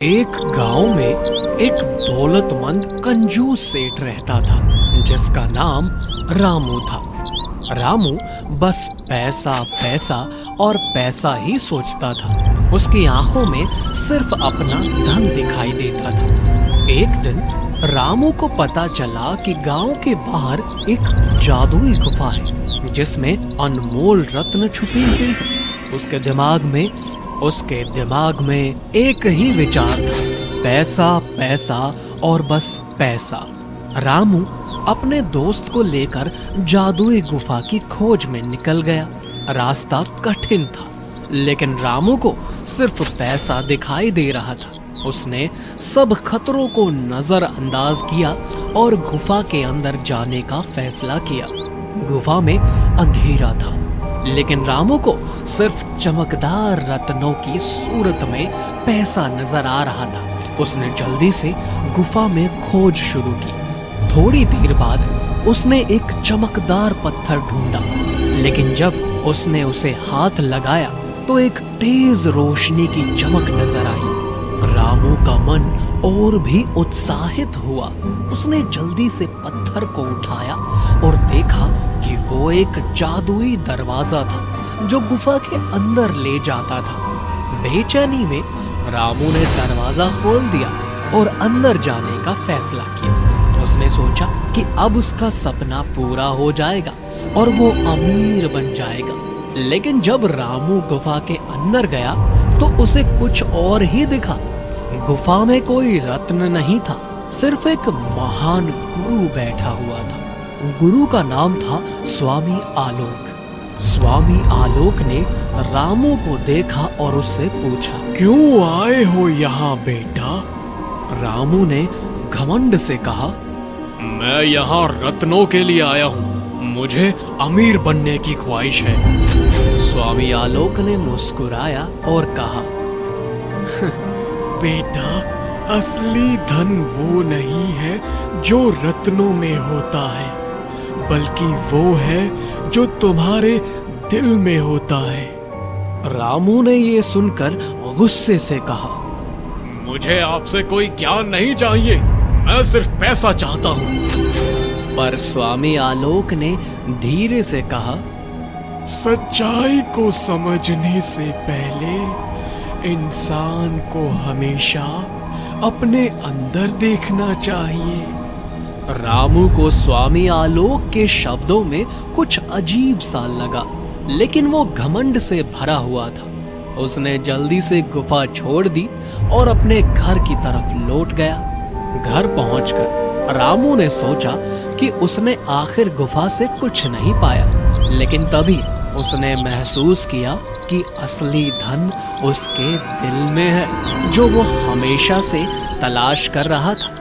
एक गांव में एक दौलतमंद कंजूस सेठ रहता था जिसका नाम रामू था। रामू बस पैसा पैसा और पैसा ही सोचता था। उसकी आंखों में सिर्फ अपना धन दिखाई देता था। एक दिन रामू को पता चला कि गांव के बाहर एक जादुई गुफा है जिसमें अनमोल रत्न छुपी हुई है। उसके दिमाग में एक ही विचार था, पैसा पैसा और बस पैसा। रामू अपने दोस्त को लेकर जादुई गुफा की खोज में निकल गया। रास्ता कठिन था लेकिन रामू को सिर्फ पैसा दिखाई दे रहा था। उसने सब खतरों को नजरअंदाज किया और गुफा के अंदर जाने का फैसला किया। गुफा में अंधेरा था लेकिन रामू को सिर्फ चमकदार रत्नों की सूरत में पैसा नजर आ रहा था। उसने जल्दी से गुफा में खोज शुरू की। थोड़ी देर बाद उसने एक चमकदार पत्थर ढूंढा लेकिन जब उसने उसे हाथ लगाया तो एक तेज रोशनी की चमक नजर आई। रामू का मन और भी उत्साहित हुआ। उसने जल्दी से पत्थर को उठाया और देखा कि वो एक जादुई दरवाजा था जो गुफा के अंदर ले जाता था। बेचैनी में रामू ने दरवाजा खोल दिया और अंदर जाने का फैसला किया। उसने सोचा कि अब उसका सपना पूरा हो जाएगा और वो अमीर बन जाएगा। लेकिन जब रामू गुफा के अंदर गया तो उसे कुछ और ही दिखा। गुफा में कोई रत्न नहीं था, सिर्फ एक महान गुरु बैठा हुआ था। गुरु का नाम था स्वामी आलोक। स्वामी आलोक ने रामू को देखा और उससे पूछा, क्यों आए हो यहाँ बेटा? रामू ने घमंड से कहा, मैं यहाँ रत्नों के लिए आया हूँ, मुझे अमीर बनने की ख्वाहिश है। स्वामी आलोक ने मुस्कुराया और कहा, बेटा, असली धन वो नहीं है जो रत्नों में होता है, बल्कि वो है जो तुम्हारे दिल में होता है। रामू ने ये सुनकर गुस्से से कहा, मुझे आपसे कोई ज्ञान नहीं चाहिए, मैं सिर्फ पैसा चाहता हूँ। पर स्वामी आलोक ने धीरे से कहा, सच्चाई को समझने से पहले इंसान को हमेशा अपने अंदर देखना चाहिए। रामू को स्वामी आलोक के शब्दों में कुछ अजीब सा लगा लेकिन वो घमंड से भरा हुआ था। उसने जल्दी से गुफा छोड़ दी और अपने घर की तरफ लौट गया। घर पहुंचकर रामू ने सोचा कि उसने आखिर गुफा से कुछ नहीं पाया, लेकिन तभी उसने महसूस किया कि असली धन उसके दिल में है जो वो हमेशा से तलाश कर रहा था।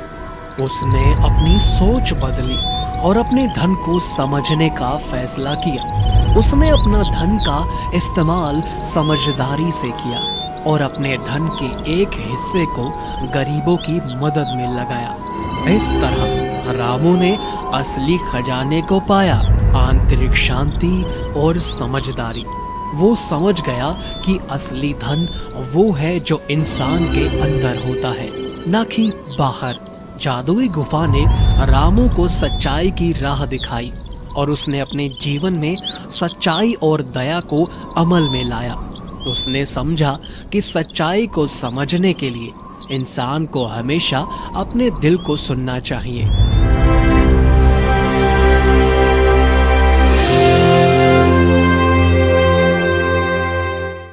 उसने अपनी सोच बदली और अपने धन को समझने का फैसला किया। उसने अपना धन का इस्तेमाल समझदारी से किया और अपने धन के एक हिस्से को गरीबों की मदद में लगाया। इस तरह रामू ने असली खजाने को पाया, आंतरिक शांति और समझदारी। वो समझ गया कि असली धन वो है जो इंसान के अंदर होता है, न कि बाहर। जादुई गुफा ने रामू को सच्चाई की राह दिखाई और उसने अपने जीवन में सच्चाई और दया को अमल में लाया। उसने समझा कि सच्चाई को समझने के लिए इंसान को हमेशा अपने दिल को सुनना चाहिए।